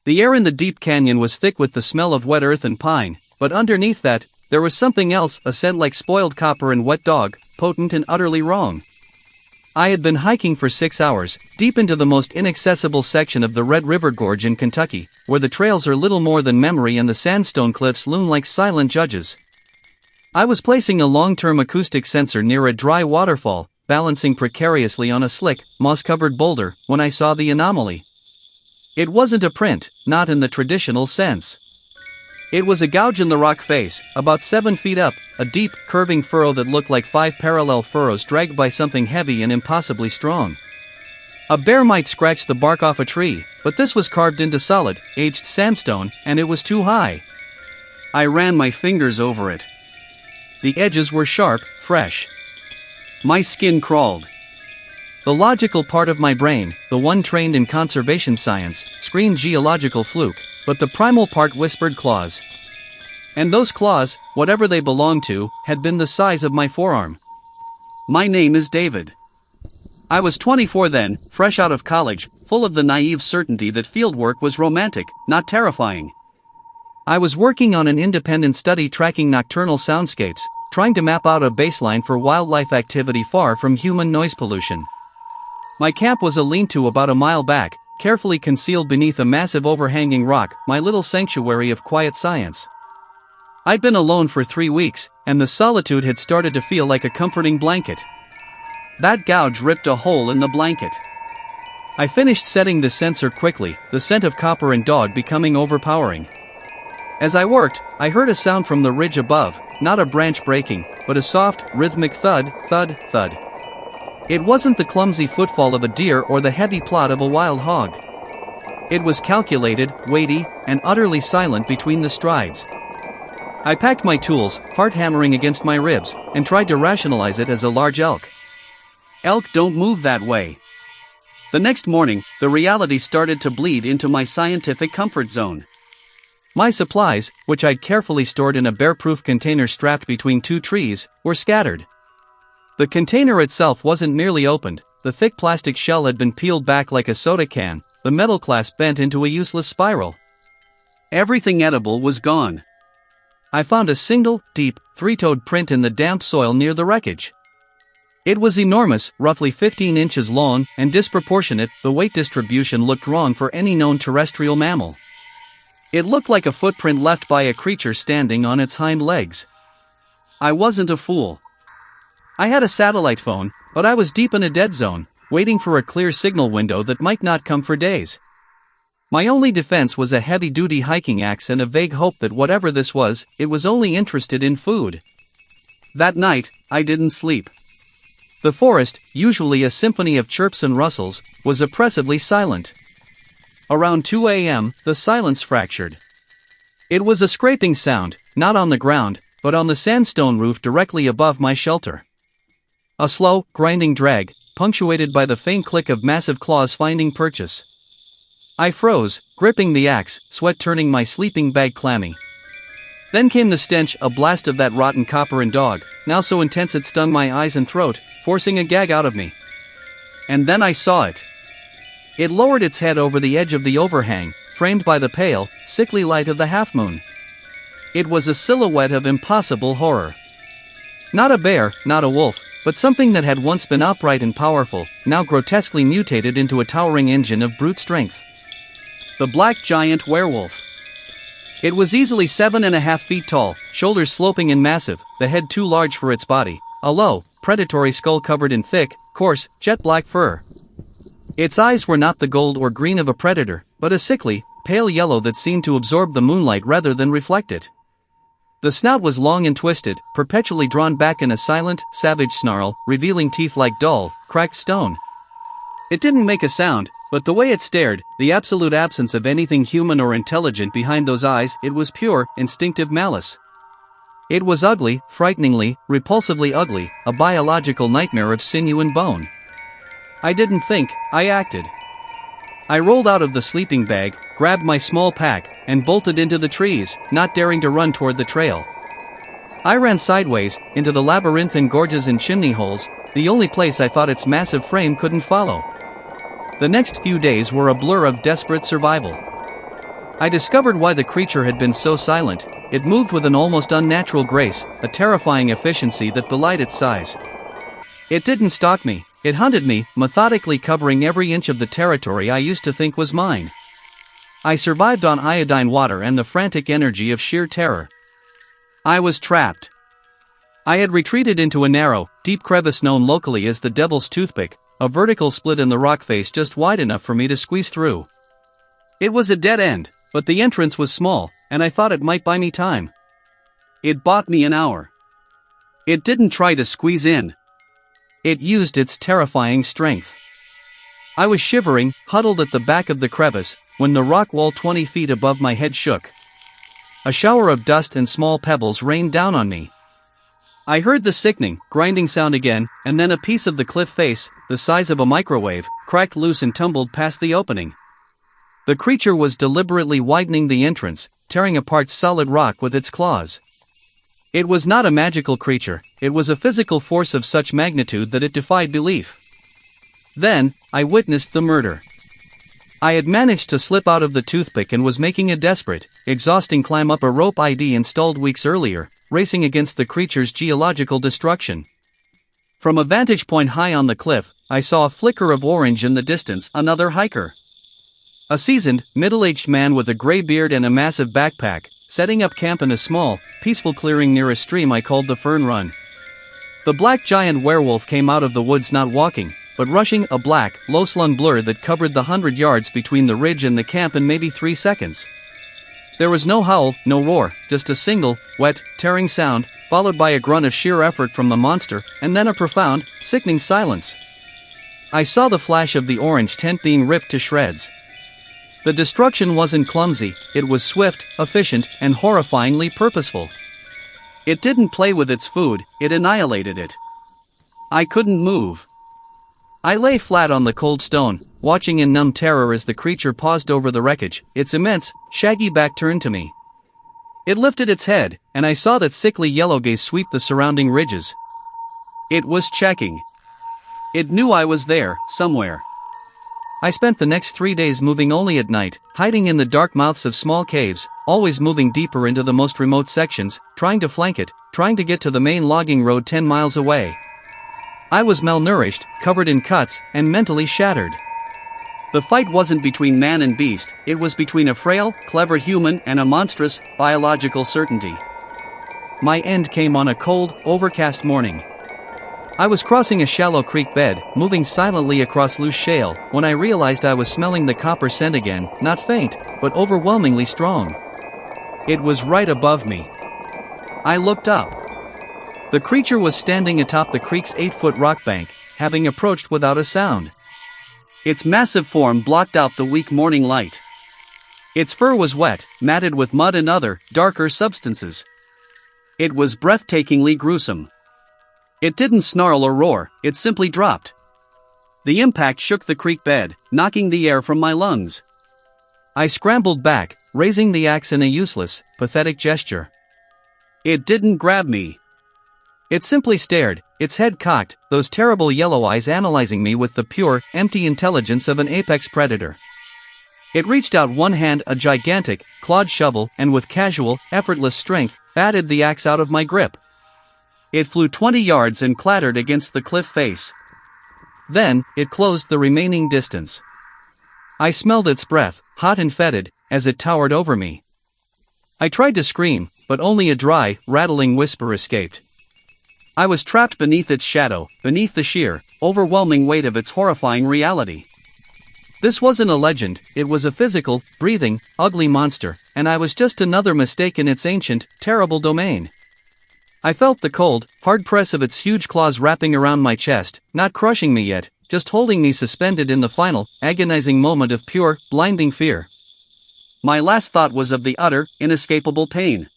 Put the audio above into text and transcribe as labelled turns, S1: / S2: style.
S1: The air in the deep canyon was thick with the smell of wet earth and pine, but underneath that, there was something else, a scent like spoiled copper and wet dog, potent and utterly wrong. I had been hiking for 6 hours, deep into the most inaccessible section of the Red River Gorge in Kentucky, where the trails are little more than memory and the sandstone cliffs loom like silent judges. I was placing a long-term acoustic sensor near a dry waterfall, balancing precariously on a slick, moss-covered boulder, when I saw the anomaly. It wasn't a print, not in the traditional sense. It was a gouge in the rock face, about 7 feet up, a deep, curving furrow that looked like 5 parallel furrows dragged by something heavy and impossibly strong. A bear might scratch the bark off a tree, but this was carved into solid, aged sandstone, and it was too high. I ran my fingers over it. The edges were sharp, fresh. My skin crawled. The logical part of my brain, the one trained in conservation science, screamed geological fluke, but the primal part whispered claws. And those claws, whatever they belonged to, had been the size of my forearm. My name is David. I was 24 then, fresh out of college, full of the naive certainty that fieldwork was romantic, not terrifying. I was working on an independent study tracking nocturnal soundscapes, trying to map out a baseline for wildlife activity far from human noise pollution. My camp was a lean-to about a mile back, carefully concealed beneath a massive overhanging rock, my little sanctuary of quiet science. I'd been alone for 3 weeks, and the solitude had started to feel like a comforting blanket. That gouge ripped a hole in the blanket. I finished setting the sensor quickly, the scent of copper and dog becoming overpowering. As I worked, I heard a sound from the ridge above, not a branch breaking, but a soft, rhythmic thud, thud, thud. It wasn't the clumsy footfall of a deer or the heavy plod of a wild hog. It was calculated, weighty, and utterly silent between the strides. I packed my tools, heart hammering against my ribs, and tried to rationalize it as a large elk. Elk don't move that way. The next morning, the reality started to bleed into my scientific comfort zone. My supplies, which I'd carefully stored in a bear-proof container strapped between 2 trees, were scattered. The container itself wasn't merely opened, the thick plastic shell had been peeled back like a soda can, the metal clasp bent into a useless spiral. Everything edible was gone. I found a single, deep, 3-toed print in the damp soil near the wreckage. It was enormous, roughly 15 inches long, and disproportionate. The weight distribution looked wrong for any known terrestrial mammal. It looked like a footprint left by a creature standing on its hind legs. I wasn't a fool. I had a satellite phone, but I was deep in a dead zone, waiting for a clear signal window that might not come for days. My only defense was a heavy-duty hiking axe and a vague hope that whatever this was, it was only interested in food. That night, I didn't sleep. The forest, usually a symphony of chirps and rustles, was oppressively silent. Around 2 a.m., the silence fractured. It was a scraping sound, not on the ground, but on the sandstone roof directly above my shelter. A slow, grinding drag, punctuated by the faint click of massive claws finding purchase. I froze, gripping the axe, sweat turning my sleeping bag clammy. Then came the stench, a blast of that rotten copper and dog, now so intense it stung my eyes and throat, forcing a gag out of me. And then I saw it. It lowered its head over the edge of the overhang, framed by the pale, sickly light of the half-moon. It was a silhouette of impossible horror. Not a bear, not a wolf, but something that had once been upright and powerful, now grotesquely mutated into a towering engine of brute strength. The Black Giant Werewolf. It was easily 7.5 feet tall, shoulders sloping and massive, the head too large for its body, a low, predatory skull covered in thick, coarse, jet-black fur. Its eyes were not the gold or green of a predator, but a sickly, pale yellow that seemed to absorb the moonlight rather than reflect it. The snout was long and twisted, perpetually drawn back in a silent, savage snarl, revealing teeth like dull, cracked stone. It didn't make a sound, but the way it stared, the absolute absence of anything human or intelligent behind those eyes, it was pure, instinctive malice. It was ugly, frighteningly, repulsively ugly, a biological nightmare of sinew and bone. I didn't think, I acted. I rolled out of the sleeping bag, grabbed my small pack, and bolted into the trees, not daring to run toward the trail. I ran sideways, into the labyrinthine gorges and chimney holes, the only place I thought its massive frame couldn't follow. The next few days were a blur of desperate survival. I discovered why the creature had been so silent. It moved with an almost unnatural grace, a terrifying efficiency that belied its size. It didn't stalk me, it hunted me, methodically covering every inch of the territory I used to think was mine. I survived on iodine water and the frantic energy of sheer terror. I was trapped. I had retreated into a narrow, deep crevice known locally as the Devil's Toothpick, a vertical split in the rock face just wide enough for me to squeeze through. It was a dead end, but the entrance was small, and I thought it might buy me time. It bought me an hour. It didn't try to squeeze in. It used its terrifying strength. I was shivering, huddled at the back of the crevice, when the rock wall 20 feet above my head shook. A shower of dust and small pebbles rained down on me. I heard the sickening, grinding sound again, and then a piece of the cliff face, the size of a microwave, cracked loose and tumbled past the opening. The creature was deliberately widening the entrance, tearing apart solid rock with its claws. It was not a magical creature, it was a physical force of such magnitude that it defied belief. Then, I witnessed the murder. I had managed to slip out of the toothpick and was making a desperate, exhausting climb up a rope I'd installed weeks earlier, racing against the creature's geological destruction. From a vantage point high on the cliff, I saw a flicker of orange in the distance, another hiker. A seasoned, middle-aged man with a gray beard and a massive backpack, setting up camp in a small, peaceful clearing near a stream I called the Fern Run. The Black Giant Werewolf came out of the woods not walking, but rushing, a black, low-slung blur that covered the 100 yards between the ridge and the camp in maybe 3 seconds. There was no howl, no roar, just a single, wet, tearing sound, followed by a grunt of sheer effort from the monster, and then a profound, sickening silence. I saw the flash of the orange tent being ripped to shreds. The destruction wasn't clumsy, it was swift, efficient, and horrifyingly purposeful. It didn't play with its food, it annihilated it. I couldn't move. I lay flat on the cold stone, watching in numb terror as the creature paused over the wreckage, its immense, shaggy back turned to me. It lifted its head, and I saw that sickly yellow gaze sweep the surrounding ridges. It was checking. It knew I was there, somewhere. I spent the next 3 days moving only at night, hiding in the dark mouths of small caves, always moving deeper into the most remote sections, trying to flank it, trying to get to the main logging road 10 miles away. I was malnourished, covered in cuts, and mentally shattered. The fight wasn't between man and beast, it was between a frail, clever human and a monstrous, biological certainty. My end came on a cold, overcast morning. I was crossing a shallow creek bed, moving silently across loose shale, when I realized I was smelling the copper scent again, not faint, but overwhelmingly strong. It was right above me. I looked up. The creature was standing atop the creek's 8-foot rock bank, having approached without a sound. Its massive form blocked out the weak morning light. Its fur was wet, matted with mud and other, darker substances. It was breathtakingly gruesome. It didn't snarl or roar, it simply dropped. The impact shook the creek bed, knocking the air from my lungs. I scrambled back, raising the axe in a useless, pathetic gesture. It didn't grab me. It simply stared, its head cocked, those terrible yellow eyes analyzing me with the pure, empty intelligence of an apex predator. It reached out one hand, a gigantic, clawed shovel, and with casual, effortless strength, batted the axe out of my grip. It flew 20 yards and clattered against the cliff face. Then, it closed the remaining distance. I smelled its breath, hot and fetid, as it towered over me. I tried to scream, but only a dry, rattling whisper escaped. I was trapped beneath its shadow, beneath the sheer, overwhelming weight of its horrifying reality. This wasn't a legend, it was a physical, breathing, ugly monster, and I was just another mistake in its ancient, terrible domain. I felt the cold, hard press of its huge claws wrapping around my chest, not crushing me yet, just holding me suspended in the final, agonizing moment of pure, blinding fear. My last thought was of the utter, inescapable pain.